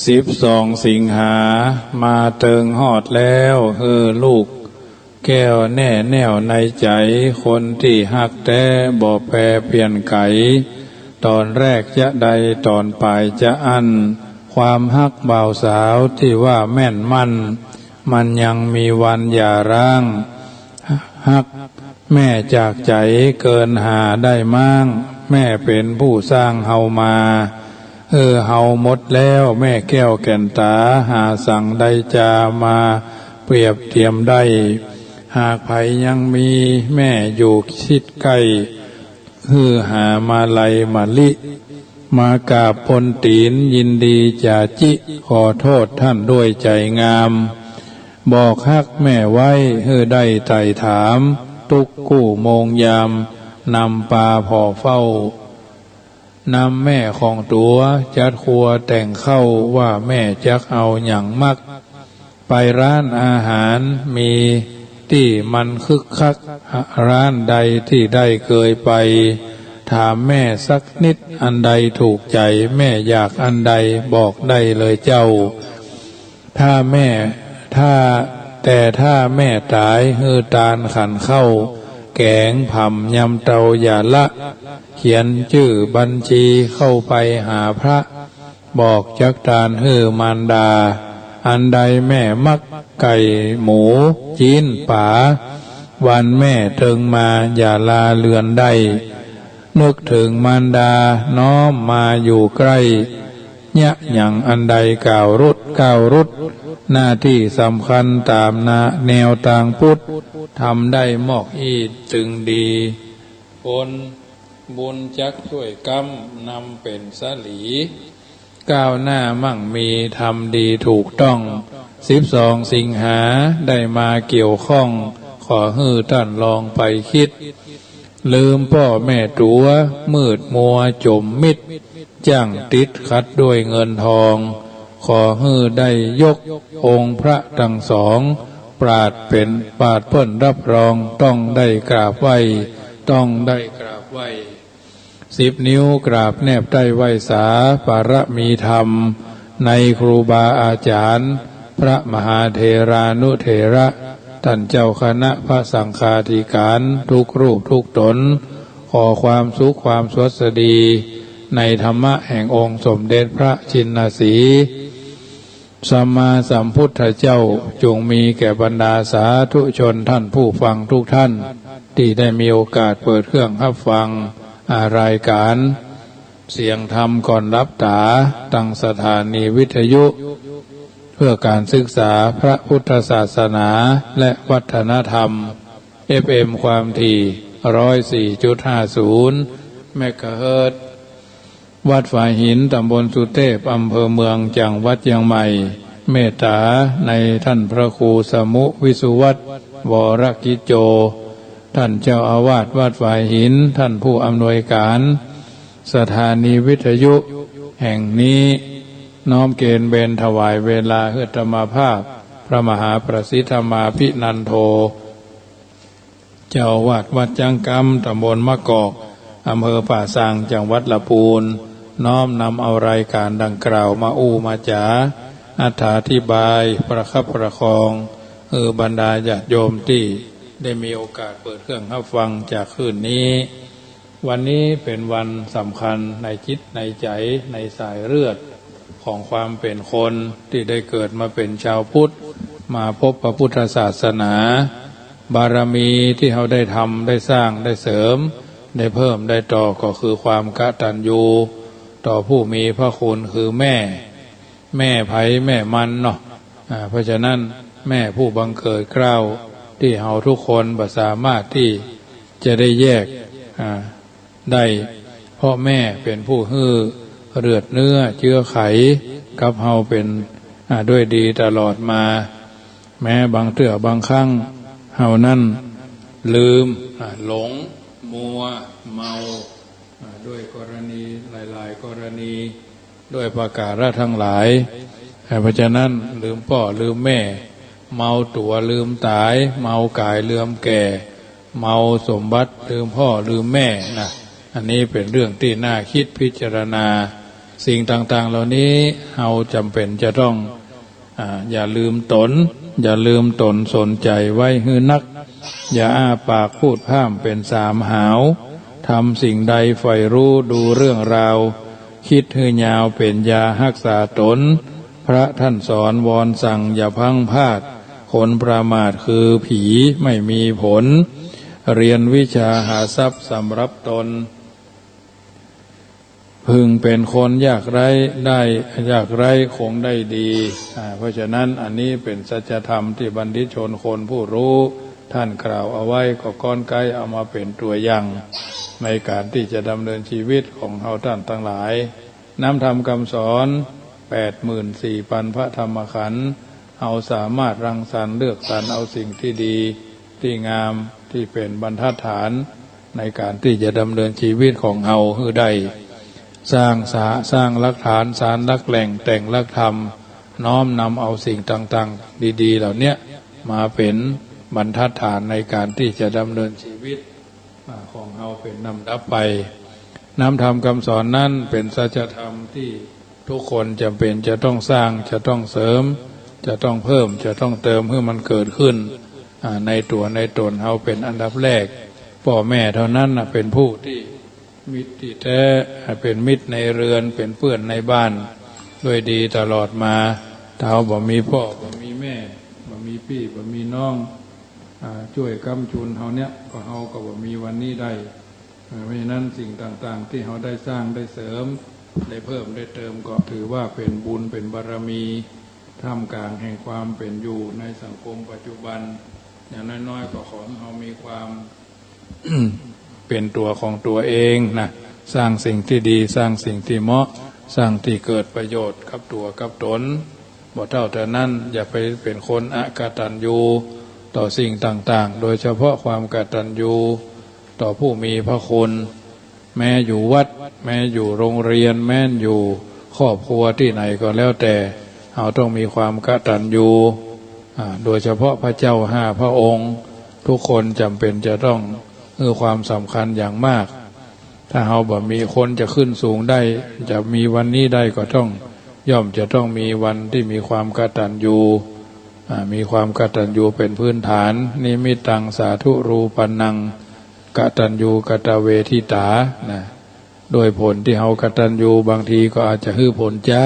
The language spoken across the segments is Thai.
12 สิงหามาเติงฮอดแล้วลูกแก้วแน่แน่วในใจคนที่ฮักแต่บ่แปรเปลี่ยนไขตอนแรกจะใดตอนปลายจะอันความฮักบ่าวสาวที่ว่าแม่นมันยังมีวันอย่าร้างฮักแม่จากใจเกินหาได้มั่งแม่เป็นผู้สร้างเฮามาเฮาหมดแล้วแม่แก้วแก่นตาหาสั่งใดจามาเปรียบเทียมได้หากไผยังมีแม่อยู่ชิดใกล้หามาลัยมะลิมากราบพลตีนยินดีจ่าจิขอโทษท่านด้วยใจงามบอกฮักแม่ไว้ได้ไต่ถามทุกกู้โมงยามนำปลาพอเฝ้านำแม่ของตัวจัดครัวแต่งเข้าว่าแม่จักเอาอย่างมักไปร้านอาหารมีที่มันคึกคักร้านใดที่ได้เคยไปถามแม่สักนิดอันใดถูกใจแม่อยากอันใดบอกได้เลยเจ้าถ้าแม่ตายตาลขันเข้าแกงผำยำเตาอย่าละเขียนชื่อบัญชีเข้าไปหาพระบอกจักตาลมารดาอันใดแม่มักไก่หมูจีนป่าวันแม่เทิงมาอย่าลาเลือนได้นึกถึงมารดาน้อมมาอยู่ใกล้ยะหยังอันใดกล่าวรุดหน้าที่สำคัญตามแนวต่างพุทธทำได้มอกอีจึงดีผลบุญจักช่วยกรรมนำเป็นสลีก้าวหน้ามั่งมีทำดีถูกต้อง12 สิงหาได้มาเกี่ยวข้องขอท่านลองไปคิดลืมพ่อแม่ตัวมืดมัวจมมิดจ้างติดขัดด้วยเงินทองขอได้ยกองค์พระทั้งสองปราดเพิ่นรับรองต้องได้กราบไหว้10 นิ้วกราบแนบได้ไหว้สาปารมีธรรมในครูบาอาจารย์พระมหาเถรานุเถระท่านเจ้าคณะพระสังฆาธิการทุกรูปทุกตนขอความสุขความสวัสดีในธรรมะแห่งองค์สมเด็จพระชินสีห์สัมมาสัมพุทธเจ้าจงมีแก่บรรดาสาธุชนท่านผู้ฟังทุกท่านที่ได้มีโอกาสเปิดเครื่องรับฟังรายการเสียงธรรมก่อนรับตาตั้งสถานีวิทยุเพื่อการศึกษาพระพุทธศาสนาและวัฒนธรรม FM ความถี่ 104.50 เมกะเฮิรตซ์วัดฝายหินตำบลสุเทพอำเภอเมืองจังหวัดเชียงใหม่เมตตาในท่านพระครูสมุวิสุวัตรวรกิจโจท่านเจ้าอาวาสวัดฝายหินท่านผู้อำนวยการสถานีวิทยุแห่งนี้น้อมเกณฑ์เบญถวายเวลาธรรมภาพพระมหาประสิทธมาภินันโทเจ้าอาวาสวัดจังกำตำบลมะกอกอำเภอป่าซางจังหวัดลำพูนน้อมนำเอารายการดังกล่าวมามาจาอธิบายประคับประคองบรรดาญาติโยมที่ได้มีโอกาสเปิดเครื่องรับฟังจากคืนนี้วันนี้เป็นวันสำคัญในจิตในใจในสายเลือดของความเป็นคนที่ได้เกิดมาเป็นชาวพุทธมาพบพระพุทธศาสนาบารมีที่เขาได้ทำได้สร้างได้เสริมได้เพิ่มได้ต่อก็คือความกตัญญูต่อผู้มีพระคุณคือแม่ไผแม่มันเนาะเพราะฉะนั้นแม่ผู้บังเกิดเกล้าที่เฮาทุกคนบ่สามารถที่จะได้แยกได้เพราะแม่เป็นผู้เลือดเนื้อเชื้อไขกับเฮาเป็นด้วยดีตลอดมาแม้บางเทื่อบางครั้งเฮานั้นลืมหลงมัวเมาด้วยกรณีหลายๆกรณีด้วยประการทั้งหลายเพราะฉะนั้นลืมพ่อลืมแม่เมาตัวลืมตายเมากายลืมแก่เมาสมบัติลืมพ่อลืมแม่นะอันนี้เป็นเรื่องที่น่าคิดพิจารณา สิ่งต่างๆเหล่านี้เราจำเป็นจะต้องอย่าลืมตนอย่าลืมตนสนใจไว้หื้อนักอย่าอ้าปากพูดพร่ำเป็นสามหาวทำสิ่งใดใฝ่รู้ดูเรื่องราวคิดหื้อยาวเป็นยารักษาตนพระท่านสอนวอนสั่งอย่าพังพลาดคนประมาทคือผีไม่มีผลเรียนวิชาหาทรัพย์สำรับตนพึงเป็นคนยากไร้ได้ยากไร้คงได้ดีเพราะฉะนั้นอันนี้เป็นสัจธรรมที่บัณฑิตชนคนผู้รู้ท่านกล่าวเอาไว้ก็ก้อนไกลเอามาเป็นตัวอย่างในการที่จะดำเนินชีวิตของเราท่านทั้งหลายน้ำธรรมคำสอน 84,000 พระธรรมขันธ์เอาสามารถรังสรรค์เลือกสรรเอาสิ่งที่ดีที่งามที่เป็นบรรทัดฐานในการที่จะดำเนินชีวิตของเราให้ได้สร้างหลักฐานสารหลักแหล่งแต่งหลักธรรมน้อมนำเอาสิ่งต่างๆดีๆเหล่านี้มาเป็นบรรทัดฐานในการที่จะดำเนินชีวิตของเราเป็นลำดับไปน้ำธรรมคำสอนนั้นเป็นสัจธรรมที่ทุกคนจำเป็นจะต้องสร้างจะต้องเสริมจะต้องเพิ่มจะต้องเติมเพื่อมันเกิดขึ้นในตัวในตนเราเป็นอันดับแรกพ่อแม่เท่านั้นเป็นผู้ที่มิตรที่แท้เป็นมิตรในเรือนเป็นเพื่อนในบ้านด้วยดีตลอดมาถ้าเราบ่มีพ่อบ่มีแม่บ่มีพี่บ่มีน้องช่วยค้ำจุนเฮาเนี้ยก็เฮาก็บ่มีวันนี้ได้เพราะฉะนั้นสิ่งต่างๆที่เฮาได้สร้างได้เสริมได้เพิ่มได้เติมก็ถือว่าเป็นบุญเป็นบารมีท่ามกลางแห่งความเป็นอยู่ในสังคมปัจจุบันอย่างน้อยๆก็ขอให้เฮามีความ เป็นตัวของตัวเองนะสร้างสิ่งที่ดีสร้างสิ่งที่เหมาะสร้างที่เกิดประโยชน์กับตัวกับตนบ่เท่าแต่นั้นอย่าไปเป็นคนอกตัญญูต่อสิ่งต่างๆโดยเฉพาะความกตัญญูต่อผู้มีพระคุณแม้อยู่วัดแม้อยู่โรงเรียนแม้อยู่ครอบครัวที่ไหนก็แล้วแต่เราต้องมีความกตัญญูโดยเฉพาะพระเจ้า5 พระองค์ทุกคนจำเป็นจะต้องให้ความสำคัญอย่างมากถ้าเราบ่มีคนจะขึ้นสูงได้จะมีวันนี้ได้ก็ต้องย่อมจะต้องมีวันที่มีความกตัญญูมีความกตัญญูเป็นพื้นฐานนิมิตังสาธุรูปันนังกตัญญูกตเวทิตานะโดยผลที่เรากตัญญูบางทีก็อาจจะฮื้อผลจ้า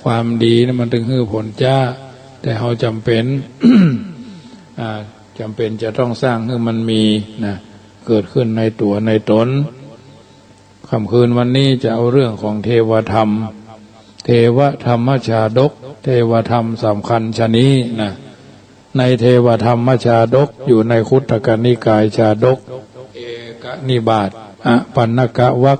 ความดีนะมันถึงฮื้อผลจ้าแต่เราจำเป็น จำเป็นจะต้องสร้างให้มันมีนะเกิดขึ้นในตัวในตนค่ำคืนวันนี้จะเอาเรื่องของเทวธรรมเทวธรรมชาดกเทวธรรมสำคัญชนี้นะในเทวธรรมชาดกอยู่ในคุตตกนิกายชาดกเอกนิบาตปัณณกวรรค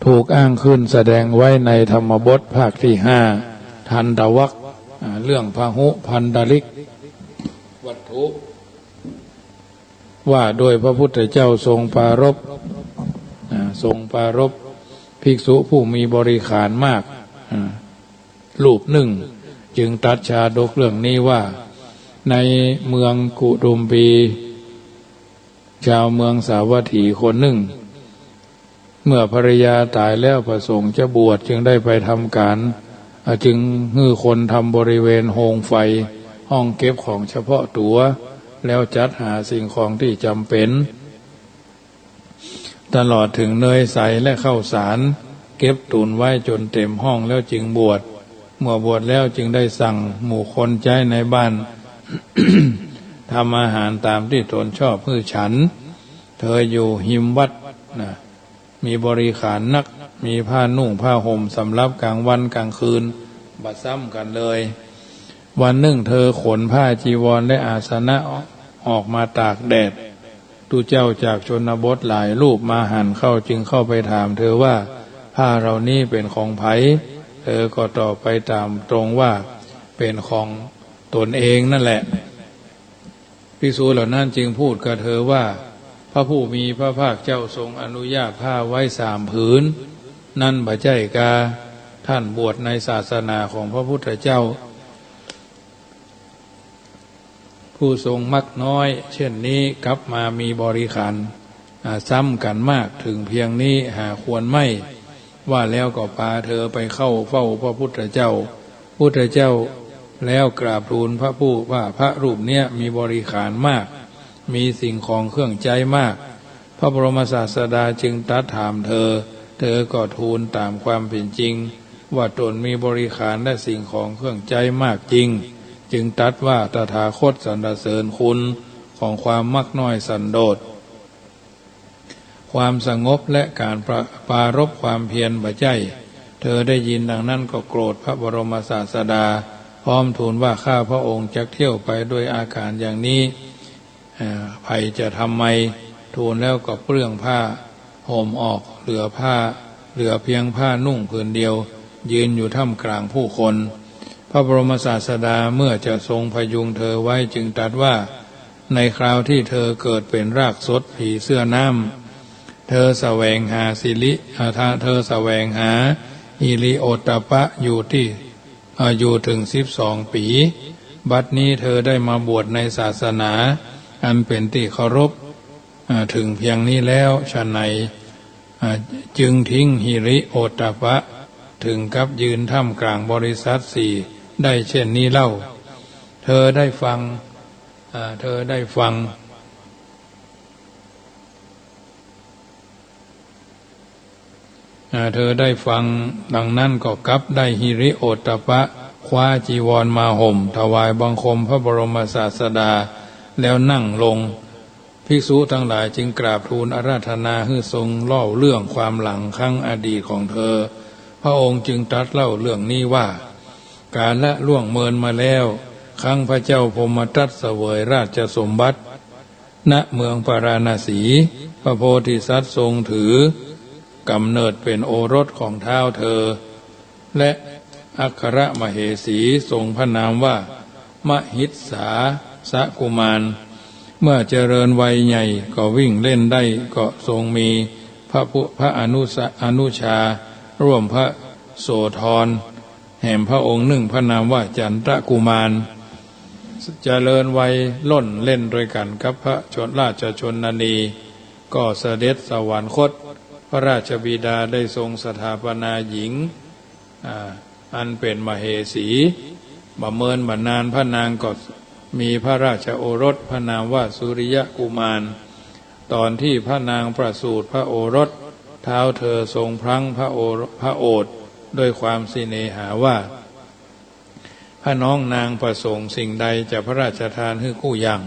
ถูกอ้างขึ้นแสดงไว้ในธรรมบทภาคที่5ทันตวรรคเรื่องพหุพันดลิกวัตถุว่าโดยพระพุทธเจ้าทรงปรารภภิกษุผู้มีบริขารมากรูปหนึ่งจึงตรัสชาดกเรื่องนี้ว่าในเมืองกุดุมพีชาวเมืองสาวัตถีคนหนึ่งเมื่อภรรยาตายแล้วประสงค์จะบวชจึงได้ไปทำการจึงฮื้อคนทำบริเวณโฮงไฟห้องเก็บของเฉพาะตัวแล้วจัดหาสิ่งของที่จำเป็นตลอดถึงเนยใสและข้าวสารเก็บตุนไว้จนเต็มห้องแล้วจึงบวชเมื่อบวชแล้วจึงได้สั่งหมู่คนใช้ในบ้าน ทำอาหารตามที่ตนชอบเพื่อฉันเธออยู่หิมวัดนะมีบริขารนักมีผ้านุ่งผ้าห่มสำหรับกลางวันกลางคืนบัดซ้ำกันเลยวันหนึ่งเธอขนผ้าจีวรและอาสนะออกมาตากแดดทูตเจ้าจากชนบทหลายรูปมาหันเข้าจึงเข้าไปถามเธอว่าผ้าเรานี้เป็นของไผเธอก็ตอบไปตามตรงว่าเป็นของตนเองนั่นแหละภิกษุเหล่านั้นจึงพูดกับเธอว่าพระผู้มีพระภาคเจ้าทรงอนุญาตผ้าไว้3 ผืนนั่นบ่ใช่กาท่านบวชในศาสนาของพระพุทธเจ้าผู้ทรงมักน้อยเช่นนี้กลับมามีบริขารซ้ำกันมากถึงเพียงนี้หาควรไม่ ว่าแล้วก็พาเธอไปเข้าเฝ้าพระพุทธเจ้าพุทธเจ้าแล้วกราบทูลพระผู้ว่าพระรูปเนี้ยมีบริขารมากมีสิ่งของเครื่องใจมากพระบรมศาสดาจึงตรัสถามเธอก็ทูลตามความเป็นจริงว่าตนมีบริขารและสิ่งของเครื่องใจมากจริงจึงตรัสว่าตถาคตสรรเสริญคุณของความมักน้อยสันโดษความสงบและการปรารภความเพียรบ่ใจเธอได้ยินดังนั้นก็โกรธพระบรมศาสดาพร้อมทูลว่าข้าพระองค์จะเที่ยวไปด้วยอาการอย่างนี้ไผจะทำไมทูลแล้วก็เปลื้องผ้าห่มออกเหลือเพียงผ้านุ่งผืนเดียวยืนอยู่ท่ามกลางผู้คนพระบรมศาสดาเมื่อจะทรงพยุงเธอไว้จึงตรัสว่าในคราวที่เธอเกิดเป็นรากสดผีเสื้อน้ำเธอแสวงหาอิริโอตตัปปะอยู่ถึง12 ปีบัดนี้เธอได้มาบวชในศาสนาอันเป็นที่เคารพถึงเพียงนี้แล้วฉะไหนจึงทิ้งหิริโอตตัปปะถึงกับยืนท่ามกลางบริษัท4ได้เช่นนี้เล่าเธอได้ฟังดังนั้นก็กลับได้หิริโอตตัปปะคว้าจีวรมาห่มถวายบังคมพระบรมศาสดาแล้วนั่งลงภิกษุทั้งหลายจึงกราบทูลอาราธนาให้ทรงเล่าเรื่องความหลังครั้งอดีตของเธอพระองค์จึงตรัสเล่าเรื่องนี้ว่ากาลล่วงเมินมาแล้วครั้งพระเจ้าพมทัตเสวยราชสมบัติณเมืองปาราณสีพระโพธิสัตว์ทรงถือกำเนิดเป็นโอรสของเท้าเธอและอัครมเหสีทรงพระนามว่ามหิสสาสกุมารเมื่อเจริญวัยใหญ่ก็วิ่งเล่นได้ก็ทรงมีพระอนุชาร่วมพระโสธรแห่งพระองค์หนึ่งพระนามว่าจันทกุมารเจริญวัยล่นเล่นด้วยกันกับพระราชชนนีก็เสด็จสวรรคตพระราชบิดาได้ทรงสถาปนาหญิงอันเป็นมเหสีบ่เมินบ่นานพระนางก็มีพระราชโอรสพระนามว่าสุริยกุมารตอนที่พระนางประสูติพระโอรสเท้าเธอทรงพลั้งพระโอษฐ์ด้วยความสิเนหาว่าพระน้องนางประสงค์สิ่งใดจะพระราชทานให้กู้อย่าง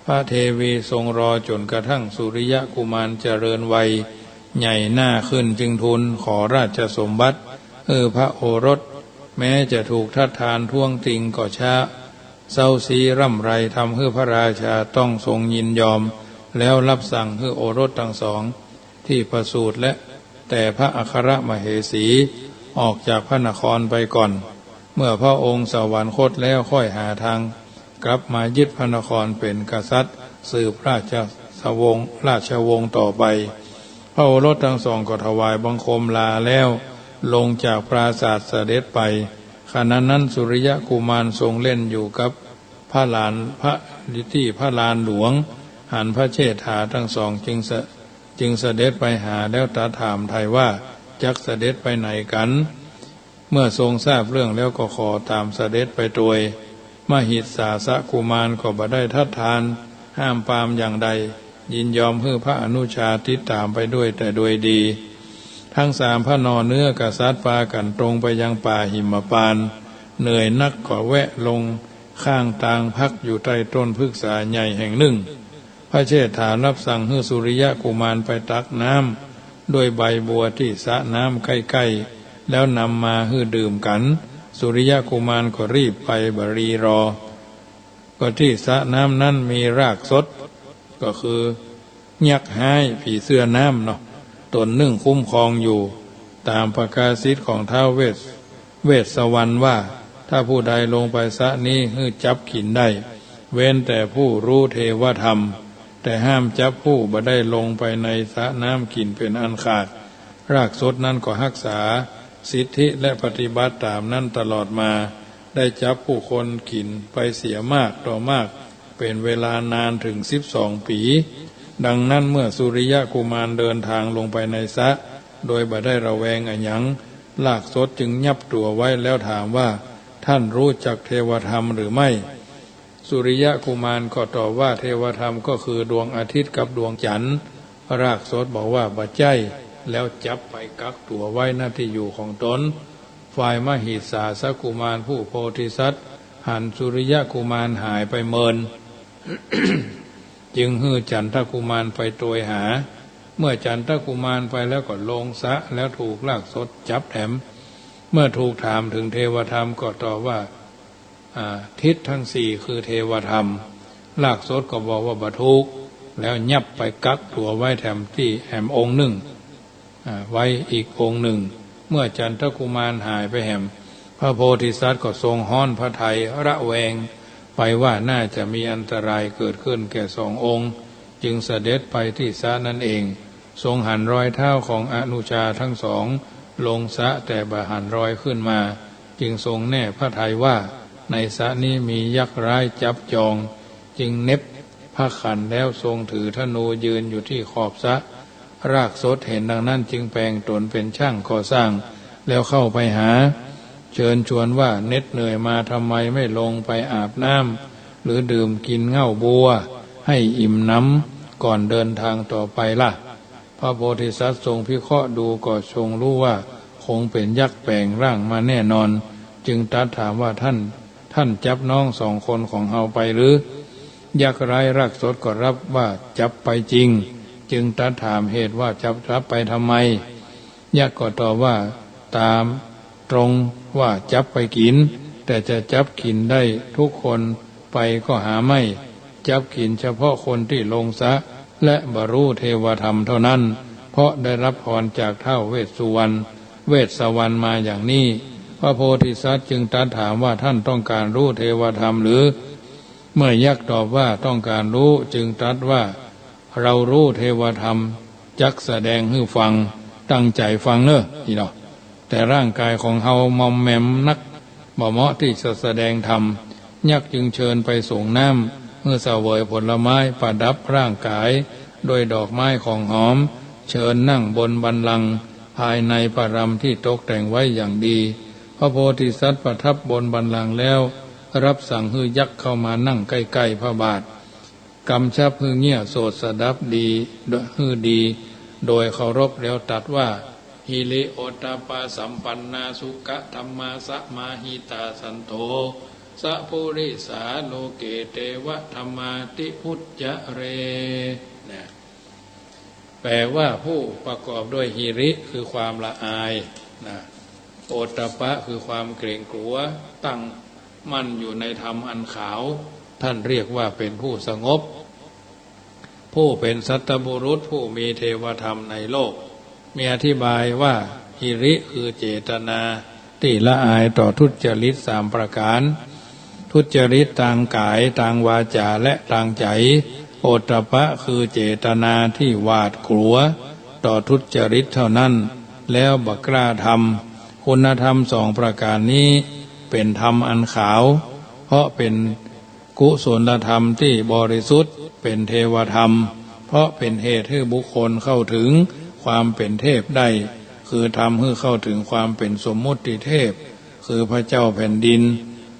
พระเทวีทรงรอจนกระทั่งสุริยกุมารเจริญวัยใหญ่หน้าขึ้นจึงทูลขอราชสมบัติพระโอรสแม้จะถูกทัดทานท่วงติงก็ช้าเศร้าซีร่ำไรทำให้พระราชาต้องทรงยินยอมแล้วรับสั่งให้โอรสทั้งสองที่ประสูติและแต่พระอัครมเหสีออกจากพระนครไปก่อนเมื่อพระองค์สวรรคตแล้วค่อยหาทางกลับมายึดพระนครเป็นกษัตริย์สืบราชวงศ์ต่อไปพระโอรสทั้งสองก็ถวายบังคมลาแล้วลงจากปราสาทเสด็จไปขณะนั้นสุริยกุมารทรงเล่นอยู่กับพระลานหลวงหันพระเชษฐาทั้งสองจึงเสด็จไปหาแล้วตรัสถามไทยว่าจักเสด็จไปไหนกันเมื่อทรงทราบเรื่องแล้วก็ขอตามเสด็จไปโดยมหิสสาสกุมารก็บ่ได้ทัดทานห้ามปรามอย่างใดยินยอมให้พระอนุชาติดตามไปด้วยแต่โดยดีทั้ง3พระนอเนื้อกษัตริย์พากันตรงไปยังป่าหิมพานต์เหนื่อยนักก็แวะลงข้างทางพักอยู่ใต้ต้นพฤกษาใหญ่แห่งหนึ่งพระเชษฐารับสั่งให้สุริยกุมารไปตักน้ำด้วยใบบัวที่สระน้ำใกล้ๆแล้วนำมาให้ดื่มกันสุริยกุมารก็รีบไปบรีรอก็ที่สระน้ำนั้นมีรากสดก็คือยักษ์หายผีเสื้อน้ำเนาะตนนึ่งคุ้มครองอยู่ตามประกาศสิทธิ์ของท้าวเวสสวรรณว่าถ้าผู้ใดลงไปสระนี้ให้จับกินได้เว้นแต่ผู้รู้เทวธรรมแต่ห้ามจับผู้บ่ได้ลงไปในสระน้ำกินเป็นอันขาดรากสดนั้นก็รักษาสิทธิและปฏิบัติตามนั้นตลอดมาได้จับผู้คนกินไปเสียมากต่อมากเป็นเวลานานถึง12 ปีดังนั้นเมื่อสุริยกุมารเดินทางลงไปในสระ โดยบ่ได้ระแวงอันหยังลากสดจึงยับตัวไว้แล้วถามว่าท่านรู้จักเทวธรรมหรือไม่สุริยะกุมารก็ตอบว่าเทวธรรมก็คือดวงอาทิตย์กับดวงจันทร์รากสดบอกว่าบ่ใจแล้วจับไปกักตัวไว้หน้าที่อยู่ของตนฝ่ายมหิสาสกุมารผู้โพธิสัตว์หันสุริยะกุมารหายไปเมิน จึงฮื้อจันทกุมารไปโดยหาเมื่อจันทกุมารไปแล้วก็ลงสะแล้วถูกลากสดจับแถมเมื่อถูกถามถึงเทวธรรมก็ตอบว่าทิศทั้งสี่คือเทวธรรมลากสดก็บอกว่าบ่ถูกแล้วยับไปกักตัวไว้แถมที่แหมองค์หนึ่งไว้อีกองค์หนึ่งเมื่อจันทกุมารหายไปแหมพระโพธิสัตว์ก็ทรงฮ้อนพระทัยระแวงไปว่าน่าจะมีอันตรายเกิดขึ้นแก่สององค์จึงเสด็จไปที่สระนั่นเองทรงหันรอยเท้าของอนุชาทั้งสองลงสระแต่บ่หันรอยขึ้นมาจึงทรงแน่พระทัยว่าในสระนี้มียักษ์ร้ายจับจองจึงเน็บพระขันแล้วทรงถือธนูยืนอยู่ที่ขอบสระรากสดเห็นดังนั้นจึงแปลงตนเป็นช่างก่อสร้างแล้วเข้าไปหาเชิญชวนว่าเหน็ดเหนื่อยมาทำไมไม่ลงไปอาบน้ำหรือดื่มกินเหง้าบัวให้อิ่มน้ำก่อนเดินทางต่อไปล่ะพระโพธิสัตว์ทรงพิเคราะห์ดูก็ทรงรู้ว่าคงเป็นยักษ์แปลงร่างมาแน่นอนจึงตรัสถามว่าท่านจับน้องสองคนของเฮาไปหรือยักษ์ร้ายรากสดก็รับว่าจับไปจริงจึงตรัสถามเหตุว่าจับรับไปทำไมยักษ์ก็ตอบว่าตามตรงว่าจับไปกินแต่จะจับกินได้ทุกคนไปก็หาไม่จับกินเฉพาะคนที่ลงสระและบรรลุเทวธรรมเท่านั้นเพราะได้รับพรจากท้าวเวสสุวรรณเวสสวรรณมาอย่างนี้พระโพธิสัตว์จึงตรัสถามว่าท่านต้องการรู้เทวธรรมหรือเมื่อยักษ์ตอบว่าต้องการรู้จึงตรัสว่าเรารู้เทวธรรมจักแสดงให้ฟังตั้งใจฟังเนอะอีดอกแต่ร่างกายของเฮามอมแมมนักบ่เหมาะที่จะแสดงธรรมยักษ์จึงเชิญไปส่งน้ำเมื่อเสวยผลไม้ประดับร่างกายโดยดอกไม้ของหอมเชิญนั่งบนบัลลังก์ภายในปรำที่ตกแต่งไว้อย่างดีพระโพธิสัตว์ประทับบนบัลลังก์แล้วรับสั่งให้ยักษ์เข้ามานั่งใกล้ๆพระบาทกำชับให้เงี่ยโสดสดับดีโดยเคารพแล้วตรัสว่าฮิริโอตปาสัมปันนาสุขะธรรมาสมาหิตาสันโธสัพพุริสาโลเกเตวะธรรมาติพุจจะเรนะแปลว่าผู้ประกอบด้วยหิริคือความละอายนะโอตปะคือความเกรงกลัวตั้งมั่นอยู่ในธรรมอันขาวท่านเรียกว่าเป็นผู้สงบผู้เป็นสัตบุรุษผู้มีเทวธรรมในโลกมีอธิบายว่าหิริคือเจตนาที่ละอายต่อทุจริตสามประการทุจริตทางกายทางวาจาและทางใจโอตตัปปะคือเจตนาที่หวาดกลัวต่อทุจริตเท่านั้นแล้วบักกล้าทำคุณธรรมสองประการนี้เป็นธรรมอันขาวเพราะเป็นกุศลธรรมที่บริสุทธิ์เป็นเทวธรรมเพราะเป็นเหตุให้บุคคลเข้าถึงความเป็นเทพได้คือทำให้เข้าถึงความเป็นสมมุติเทพคือพระเจ้าแผ่นดิน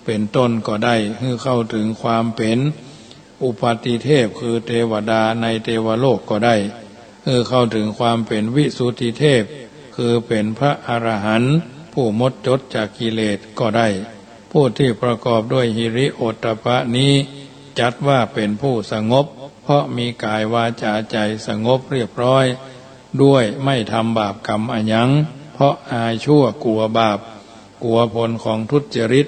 เป็นต้นก็ได้ให้เข้าถึงความเป็นอุปาติเทพคือเทวดาในเทวโลกก็ได้ให้เข้าถึงความเป็นวิสุทธิเทพคือเป็นพระอรหันต์ผู้หมดจดจากกิเลสก็ได้ผู้ที่ประกอบด้วยหิริโอตตัปปะนี้จัดว่าเป็นผู้สงบเพราะมีกายวาจาใจสงบเรียบร้อยด้วยไม่ทำบาปกรรมอันยังเพราะอายชั่วกลัวบาปกลัวผลของทุจริต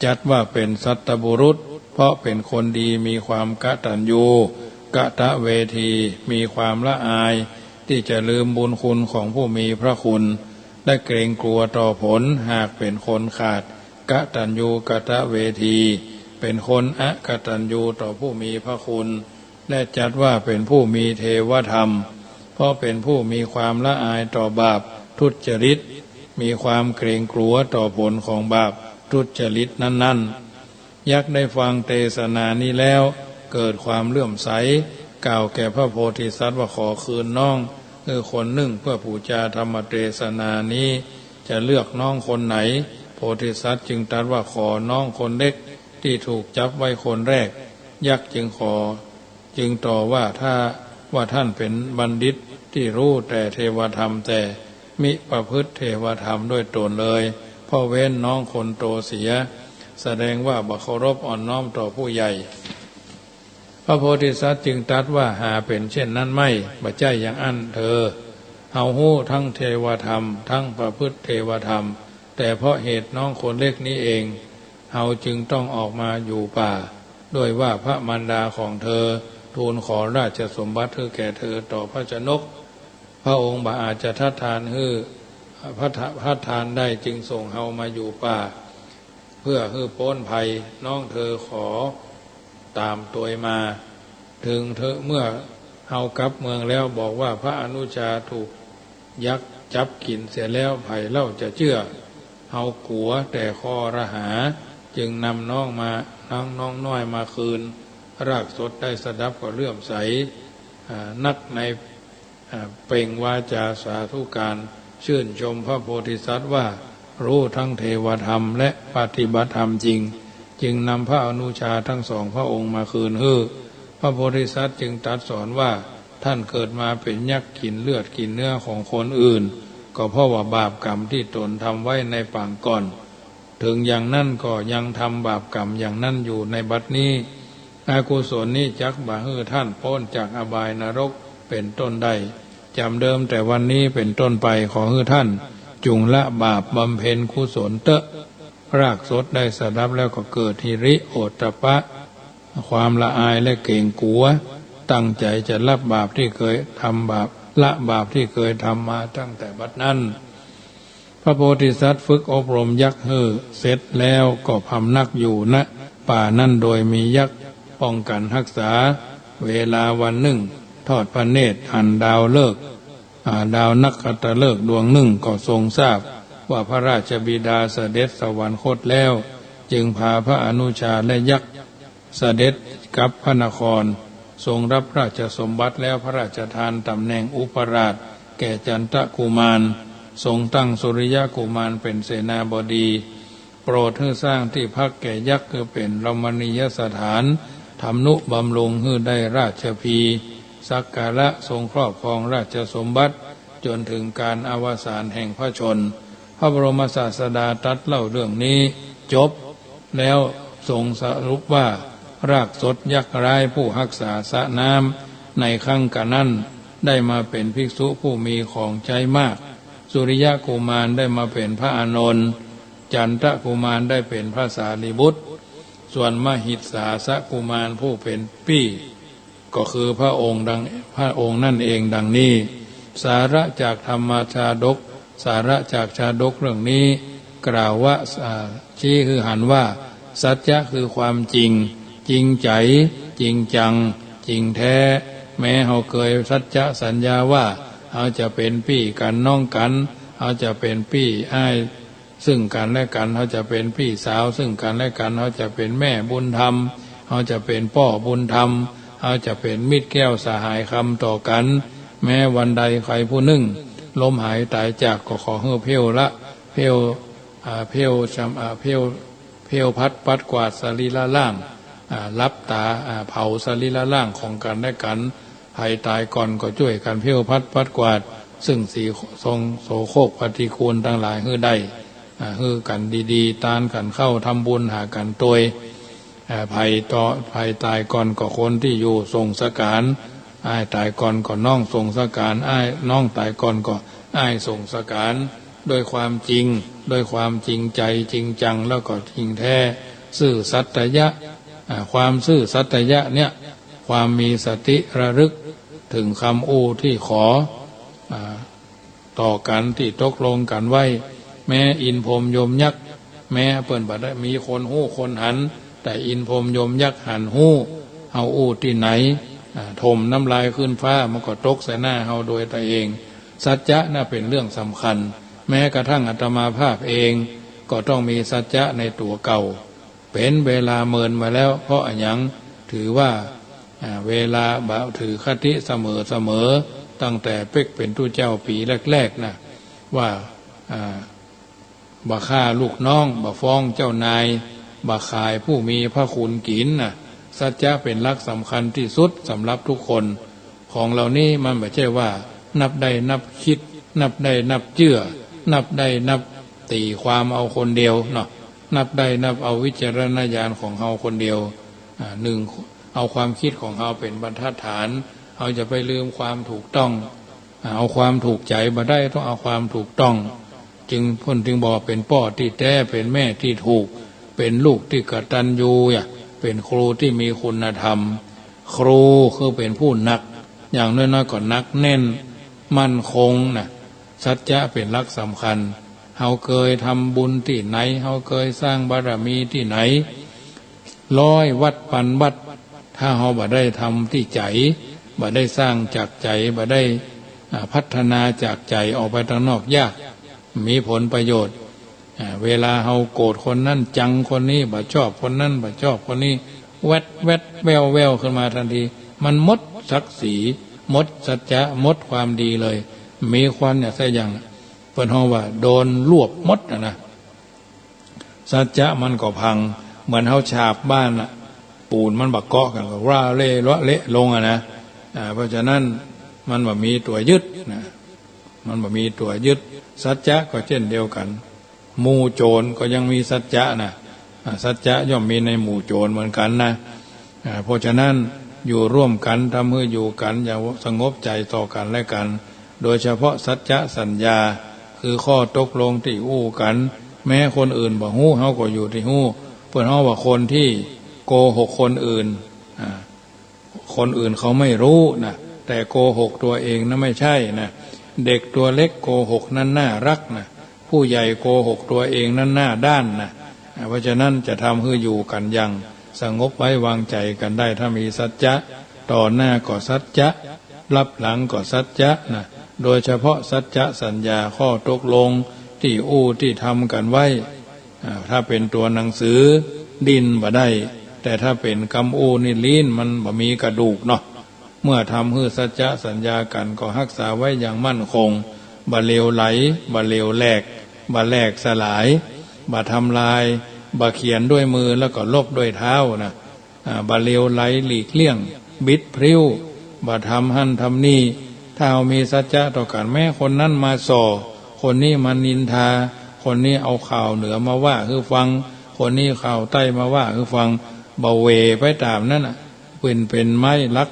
จัดว่าเป็นสัตบุรุษเพราะเป็นคนดีมีความกตัญญูกตเวทีมีความละอายที่จะลืมบุญคุณของผู้มีพระคุณและเกรงกลัวต่อผลหากเป็นคนขาดกตัญญูกตเวทีเป็นคนอกตัญญูต่อผู้มีพระคุณและจัดว่าเป็นผู้มีเทวธรรมเพราะเป็นผู้มีความละอายต่อบาปทุจริตมีความเกรงกลัวต่อผลของบาปทุจริตนั้นๆยักษ์ได้ฟังเทศนานี้แล้วเกิดความเลื่อมใสกล่าวแก่พระโพธิสัตว์ว่าขอคืนน้อง คนหนึ่งเพื่อปูจาธรรมเทศนานี้จะเลือกน้องคนไหนโพธิสัตว์จึงตรัสว่าขอน้องคนเล็กที่ถูกจับไว้คนแรกยักษ์จึงต่อว่าท่านเป็นบัณฑิตที่รู้แต่เทวธรรมแต่มิประพฤติเทวธรรมด้วยตนเลยเพราะเว้นน้องคนโตเสียแสดงว่าบ่เคารพอ่อนน้อมต่อผู้ใหญ่พระโพธิสัตว์จึงตรัสว่าหาเป็นเช่นนั้นไม่บ่ใจอย่างอันเธอเฮาฮู้ทั้งเทวธรรมทั้งประพฤติเทวธรรมแต่เพราะเหตุน้องคนเล็กนี้เองเฮาจึงต้องออกมาอยู่ป่าด้วยว่าพระมารดาของเธอทูลขอราชสมบัติแก่เธอต่อพระชนกพระองค์บ่อาจจะทัดทานพระทานได้จึงส่งเฮามาอยู่ป่าเพื่อพ้นภัยน้องเธอขอตามตัวมาถึงเธอเมื่อเฮากลับเมืองแล้วบอกว่าพระอนุชาถูกยักษ์จับกินเสียแล้วไผ่เล่าจะเชื่อเฮากลัวแต่คอระหาจึงนำน้องน้อยมาคืนรากสดได้สดับก็เลื่อมใสนักในเปล่งวาจาสาธุการชื่นชมพระโพธิสัตว์ว่ารู้ทั้งเทวธรรมและปฏิบัติธรรมจริงจึงนำพระอนุชาทั้งสองพระองค์มาคืนพระโพธิสัตว์จึงตรัสสอนว่าท่านเกิดมาเป็นยักษ์กินเลือดกินเนื้อของคนอื่นก็เพราะว่าบาปกรรมที่ตนทำไว้ในปางก่อนถึงอย่างนั้นก็ยังทำบาปกรรมอย่างนั้นอยู่ในบัดนี้อกุศลนี้จักบ่ให้ท่านพ้นจากอบายนรกเป็นต้นได้จำเดิมแต่วันนี้เป็นต้นไปขอให้ท่านจุงละบาปบำเพ็ญกุศลรากสดได้สดับแล้วก็เกิดหิริโอตตัปปะความละอายและเกรงกลัวตั้งใจจะละบาปที่เคยทำละบาปที่เคยทำมาตั้งแต่บัดนั้นพระโพธิสัตว์ฝึกอบรมยักษ์เสร็จแล้วก็พำนักอยู่ณป่านั่นโดยมียักษ์ป้องกันรักษาเวลาวันหนึ่งทอดพระเนตรอันดาวฤกษ์ดาวนักขัตฤกษ์ดวงหนึ่งก็ทรงทราบว่าพระราชบิดาเสด็จสวรรคตแล้วจึงพาพระอนุชาและยักษ์เสด็จกลับพระนครทรงรับราชสมบัติแล้วพระราชทานตำแหน่งอุปราชแก่จันทกุมารทรงตั้งสุริยกุมารเป็นเสนาบดีโปรดให้สร้างที่พักแก่ยักษ์คือเป็นรมณียสถานทำนุบำรุงให้ได้ราชพีสักการะทรงครอบครองราชสมบัติจนถึงการอวสานแห่งพระชนพระบรมศาสดาตรัสเล่าเรื่องนี้จบแล้วทรงสรุปว่ารากสดยักษ์ร้ายผู้รักษาสระน้ำในครั้งกะนั้นได้มาเป็นภิกษุผู้มีของใจมากสุริยกุมารได้มาเป็นพระอานนท์จันทกุมารได้เป็นพระสารีบุตรส่วนมหิทสาสกุมารผู้เป็นปี้ก็คือพระองค์นั่นเองดังนี้สาระจากธรรมชาดกสาระจากชาดกเรื่องนี้กล่าวว่าชี้คือหันว่าสัจจะคือความจริงจริงใจจริงจังจริงแท้แม้เราเคยสัจจะสัญญาว่าเราจะเป็นพี่กันน้องกันเราจะเป็นพี่อ้ายซึ่งกันและกันเราจะเป็นพี่สาวซึ่งกันและกันเราจะเป็นแม่บุญธรรมเราจะเป็นพ่อบุญธรรมเราจะเป็นมิตรแก้วสหายคำต่อกันแม้วันใดใครผู้หนึ่งล้มหายตายจากก็ขอให้เพลพัดปัดกวาดสรีระล่างรับตาเผาสรีระล่างของกันและกันภัยตายก่อนก็ช่วยกันเพลพัดปัดกวาดซึ่งสีทรงโสโครกปฏิคูลทั้งหลายให้ได้ให้กันดีๆตานกันเข้าทำบุญหากันตัวยภัยตายก่อนก็คนที่อยู่ทรงสการอ้ายตายก่อนก็น้องทรงสการอ้ายน้องตายก่อนก็อ้ายทรงสการด้วยความจริงด้วยความจริงใจจริงจังแล้วก็จริงแท้ซื่อสัตยะความซื่อสัตยะเนี่ยความมีสติระลึกถึงคำอู้ที่ขอต่อกันที่ตกลงกันไว้แม้อินพรหมยมยักษ์แม้เปิ้นบ่ได้มีคนฮู้คนหันแต่อินพรหมยมยักษ์หันฮู้เอาอู้ที่ไหนถมน้ำลายขึ้นฟ้ามันก็ตกใส่หน้าเฮาโดยตัวเองสัจจะน่ะเป็นเรื่องสำคัญแม้กระทั่งอาตมาภาพเองก็ต้องมีสัจจะในตัวเก่าเป็นเวลาเมินมาแล้วเพราะอย่างถือว่าเวลาถือคติเสมอ ตั้งแต่เป็กเป็นตู้เจ้าปีแรกๆนะว่าบ่ฆ่าลูกน้องบ่ฟ้องเจ้านายบ่ขายผู้มีพระคุณกินนะสัจจะเป็นหลักสำคัญที่สุดสำหรับทุกคนของเหล่านี้มันไม่ใช่ว่านับได้นับคิดนับได้นับเชื่อนับได้นับตีความเอาคนเดียวเนาะนับได้นับเอาวิจารณญาณของเราคนเดียวหนึ่งเอาความคิดของเราเป็นบรรทัดฐานเราจะไปลืมความถูกต้องเอาความถูกใจมาได้ต้องเอาความถูกต้องจึงพ้นจึงบอกเป็นพ่อที่แท้เป็นแม่ที่ถูกเป็นลูกที่กตัญญูเป็นครูที่มีคุณธรรมครูคือเป็นผู้หนักอย่างน้อยๆก็หนักแน่นมั่นคงนะสัจจะเป็นหลักสำคัญเราเคยทำบุญที่ไหนเราเคยสร้างบารมีที่ไหนร้อยวัดพันวัดถ้าเราบ่ได้ทำที่ใจบ่ได้สร้างจากใจบ่ได้พัฒนาจากใจออกไปทางนอกยากมีผลประโยชน์เวลาเราโกรธคนนั้นจังคนนี้บ่ชอบคนนั้นบ่ชอบคนนี้แวดแวดแววแววขึ้นมาทันทีมันหมดศักดิ์ศรีหมดสัจจะหมดความดีเลยมีควันเนี่ยซะอย่างเพิ่นฮ้องว่าโดนรวบหมดนะสัจจะมันก็พังเหมือนเฮาฉาบบ้านปูนมันบักเกาะกันก็ร่าเละเลาะเละลงนะเพราะฉะนั้นมันบ่มีตัวยึดนะมันบ่มีตัวยึดสัจจะก็เช่นเดียวกันหมู่โจรก็ยังมีสัจจะนะสัจจะย่อมมีในหมู่โจรเหมือนกันนะเพราะฉะนั้นอยู่ร่วมกันทำให้อยู่กันอย่างสงบใจต่อกันและกันโดยเฉพาะสัจจะสัญญาคือข้อตกลงที่อู้กันแม้คนอื่นบ่ฮู้เฮาก็อยู่ที่ฮู้เพิ่นเฮาว่าคนที่โกหกคนอื่นคนอื่นเขาไม่รู้นะแต่โกหกตัวเองนะไม่ใช่นะเด็กตัวเล็กโกหกนั้นน่ารักนะผู้ใหญ่โกหกตัวเองนั้นหน้าด้านนะเพราะฉะนั้นจะทำให้อยู่กันอย่างสงบไว้วางใจกันได้ถ้ามีสัจจะต่อหน้าก็สัจจะรับหลังก็สัจจะนะโดยเฉพาะสัจจะสัญญาข้อตกลงที่อู้ที่ทำกันไว้ถ้าเป็นตัวหนังสือดินบ่ได้แต่ถ้าเป็นคำอู้นี่ลิ้นมันบ่มีกระดูกเนาะเมื่อทำให้สัจจะสัญญากันก็รักษาไว้อย่างมั่นคงบ่เลวไหลบ่เลวแหลกบ่แหลกสลายบ่ทำลายบ่เขียนด้วยมือแล้วก็ลบด้วยเท้านะบ่เลวไหลหลีกเลี่ยงบิดพริ้วบ่ทำหั่นทำนี่ถ้าเอามีสัจจะต่อกันแม้คนนั้นมาส่อคนนี้มานินทาคนนี้เอาข่าวเหนือมาว่าคือฟังคนนี้ข่าวใต้มาว่าคือฟังบ่เวไปตามนั้นน่ะเป็นไม้ลัก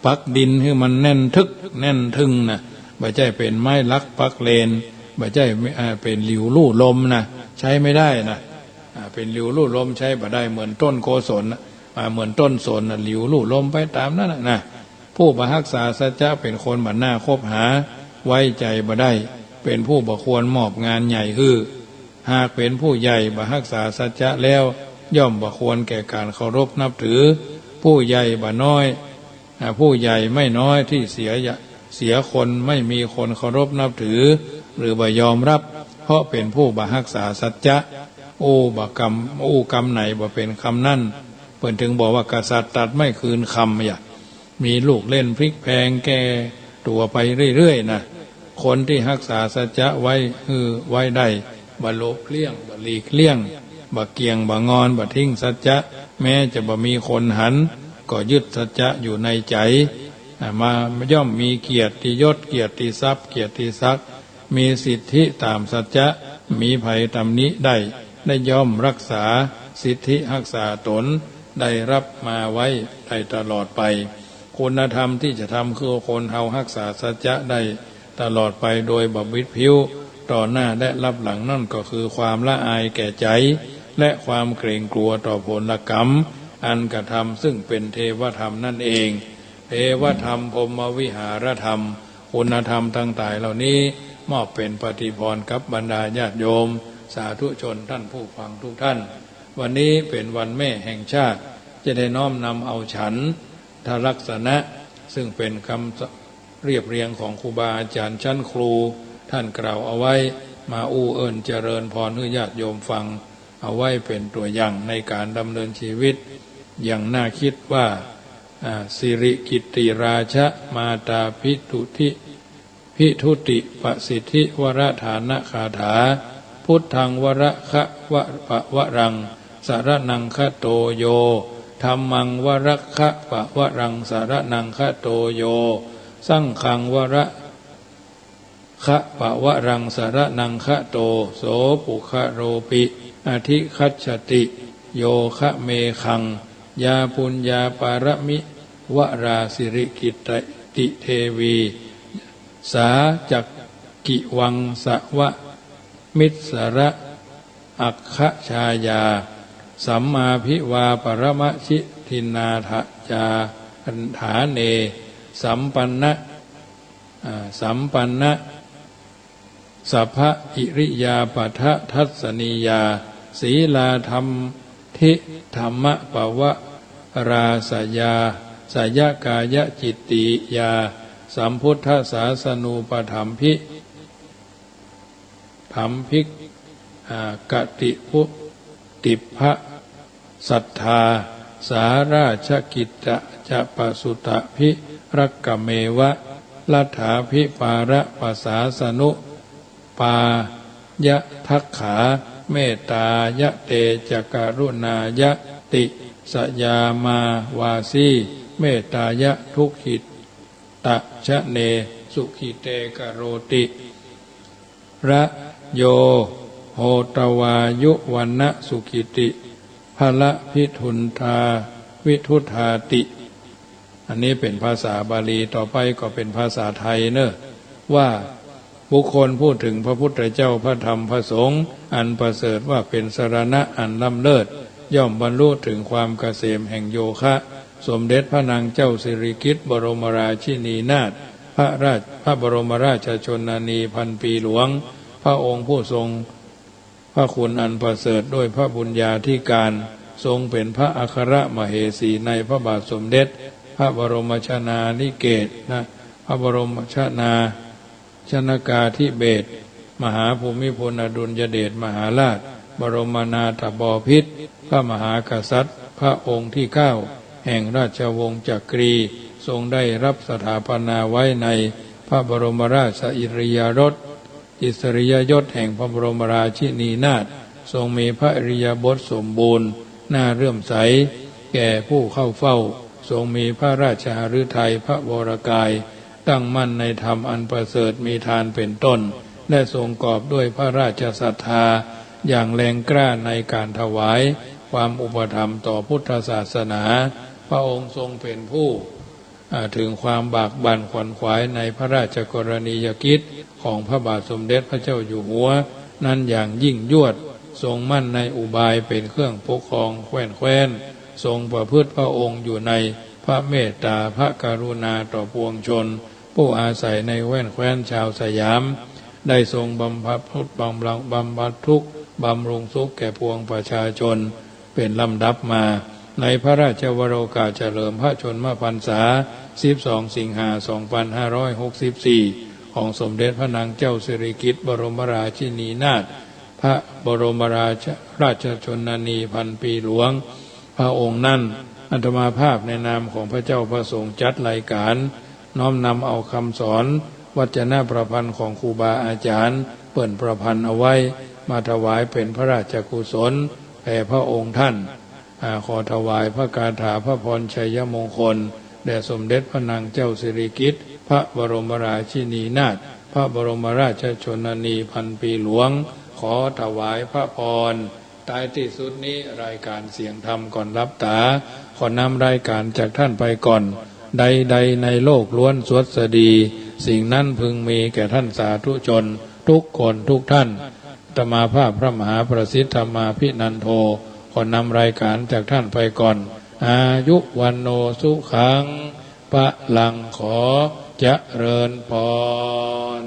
ปักดินให้มันแน่นทึกแน่นทึงนะบ่ใช่เป็นไม้ลักปักเลนบ่ใช่เป็นหลิวลู่ลมนะใช้ไม่ได้นะเป็นหลิวลู่ลมใช้บ่ได้เหมือนต้นโกศลเหมือนต้นสนนะหลิวลู่ลมไปตามนั้นนะผู้บ่รักษาสัจจะเป็นคนบ่น่าคบหาไว้ใจบ่ได้เป็นผู้บ่ควรมอบงานใหญ่คือหากเป็นผู้ใหญ่บ่รักษาสัจจะแล้วย่อมบ่ควรแก่การเคารพนับถือผู้ใหญ่บ่น้อยผู้ใหญ่ไม่น้อยที่เสียคนไม่มีคนเคารพนับถือหรือบ่ยอมรับเพราะเป็นผู้บ่รักษาสัจจะบ่กรรมไหนบ่เป็นคำนั่นเพิ่นถึงบอกว่ากษัตริย์ตัดไม่คืนคำมีลูกเล่นพลิกแพงแก่ตัวไปเรื่อยๆนะคนที่รักษาสัจจะไว้ได้บ่โลภเลี่ยงบ่หลีกเลี่ยงบ่เกียงบ่งอนบ่ทิ้งสัจจะแม้จะบ่มีคนหันก็ยึดสัจจะอยู่ในใจมาย่อมมีเกียรติยศเกียรติทรัพย์เกียรติศักดิ์มีสิทธิตามสัจจะมีภัยตำหนิได้ย่อมรักษาสิทธิรักษาตนได้รับมาไว้ได้ตลอดไปคุณธรรมที่จะทำคือคนเฮารักษาสัจจะได้ตลอดไปโดยบ่บิดผิวต่อหน้าและรับหลังนั่นก็คือความละอายแก่ใจและความเกรงกลัวต่อผลกรรมอันกระทำซึ่งเป็นเทวธรรมนั่นเองเทวธรรมพรหมวิหารธรรมคุณธรรมต่างๆเหล่านี้มอบเป็นปฏิพรกับบรรดาญาติโยมสาธุชนท่านผู้ฟังทุกท่านวันนี้เป็นวันแม่แห่งชาติจะได้น้อมนำเอาฉันทลักษณะซึ่งเป็นคำเรียบเรียงของครูบาอาจารย์ชั้นครูท่านกล่าวเอาไว้มาเอิ้นเจริญพรให้ญาติโยมฟังเอาไว้เป็นตัวอย่างในการดำเนินชีวิตอย่างน่าคิดว่า สิริกิติราชมาตาพิทุติปสิทธิวรฐานคาถาพุทธังวรคะวะปะวะรังสารนังคะโตโยธัมมังวรคะปะวะรังสารนังคะโตโยสังฆังวรคะปะวะรังสารนังคะโตโสปุคะโรปิอธิคัจฉติโยคะเมขังยาปุญญาปารมิวราสิริกิตติเทวีสาจักกิวังสะวะมิสระอัคคชายาสัมมาภิวาปรมชิทินาถจาฐาเนสัมปันนะสัพพะอิริยาปทะทัศนียาศีลาธรรมทิธรรมปวะราสยาสยกายจิตติยาสัมพุทธศาสนูปถัมภิกติพุติภะสัทธาสาราชกิจจะปสุตะภิรักกเมวะลัทธาภิปาระปัสสาสนุปายะทักขาเมตตายะเตจกรุณายะติสยามาวาสีเมตตายะทุกขิตะชะเนสุขิเตกโรติระโยโหตวายุวันนะสุขิติภละพิทุนทาวิทุธาติอันนี้เป็นภาษาบาลีต่อไปก็เป็นภาษาไทยเนอะว่าบุคคลพูดถึงพระพุทธเจ้าพระธรรมพระสงฆ์อันประเสริฐว่าเป็นสรณะอันล้ำเลิศย่อมบรรลุถึงความเกษมแห่งโยคะสมเด็จพระนางเจ้าสิริกิติ์บรมราชินีนาถพระบรมราชชนนีพันปีหลวงพระองค์ผู้ทรงพระคุณอันประเสริฐด้วยพระบุญญาธิการทรงเป็นพระอัครมเหสีในพระบาทสมเด็จพระบรมชนาธิเบศรพระบรมชนกาธิเบศรมหาภูมิพลอดุลยเดชมหาราชบรมนาถบพิตรพระมหากษัตริย์พระองค์ที่9แห่งราชวงศ์จักรีทรงได้รับสถาปนาไว้ในพระบรมราชอิสริยยศแห่งพระบรมราชินีนาถทรงมีพระอิริยาบถสมบูรณ์น่าเลื่อมใสแก่ผู้เข้าเฝ้าทรงมีพระราชหฤทัยพระวรกายตั้งมั่นในธรรมอันประเสริฐมีทานเป็นต้นและทรงกอบด้วยพระราชศรัทธาอย่างแรงกล้าในการถวายความอุปถัมภ์ต่อพุทธศาสนาพระองค์ทรงเป็นผู้ถึงความบากบั่นขวนขวายในพระราชกรณียกิจของพระบาทสมเด็จพระเจ้าอยู่หัวนั้นอย่างยิ่งยวดทรงมั่นในอุบายเป็นเครื่องปกครองแคว้นทรงประพฤติพระองค์อยู่ในพระเมตตาพระกรุณาต่อปวงชนผู้อาศัยในแคว้นชาวสยามได้ทรงบำบัดทุกข์บำรุงสุขแก่ปวงประชาชนเป็นลำดับมาในพระราชวโรกาสเฉลิมพระชนมพรรษา12 สิงหาคม 2564ของสมเด็จพระนางเจ้าสิริกิติ์บรมราชินีนาถพระบรมราชชนนีพันปีหลวงพระองค์นั้นอาตมาภาพในนามของพระเจ้าพระสงฆ์จัดรายการน้อมนำเอาคำสอนวจนะประพันธ์ของครูบาอาจารย์เปิ่นประพันธ์เอาไว้มาถวายเป็นพระราชกุศลแด่พระองค์ท่านขอถวายพระคาถาพระพรชัยมงคลแด่สมเด็จพระนางเจ้าสิริกิติ์พระบรมราชินีนาถพระบรมราชชนนีพันปีหลวงขอถวายพระพรท้ายที่สุดนี้รายการเสียงธรรมก่อนรับตาขอนำรายการจากท่านไปก่อนใดๆในโลกล้วนสวดสดีสิ่งนั้นพึงมีแก่ท่านสาธุชนทุกคนทุกท่านอาตมาภาพพระมหาประสิทธิ์ธรรมาภินันโทขอนำรายการจากท่านไปก่อนอายุวันโนสุขังพลังขอเจริญพร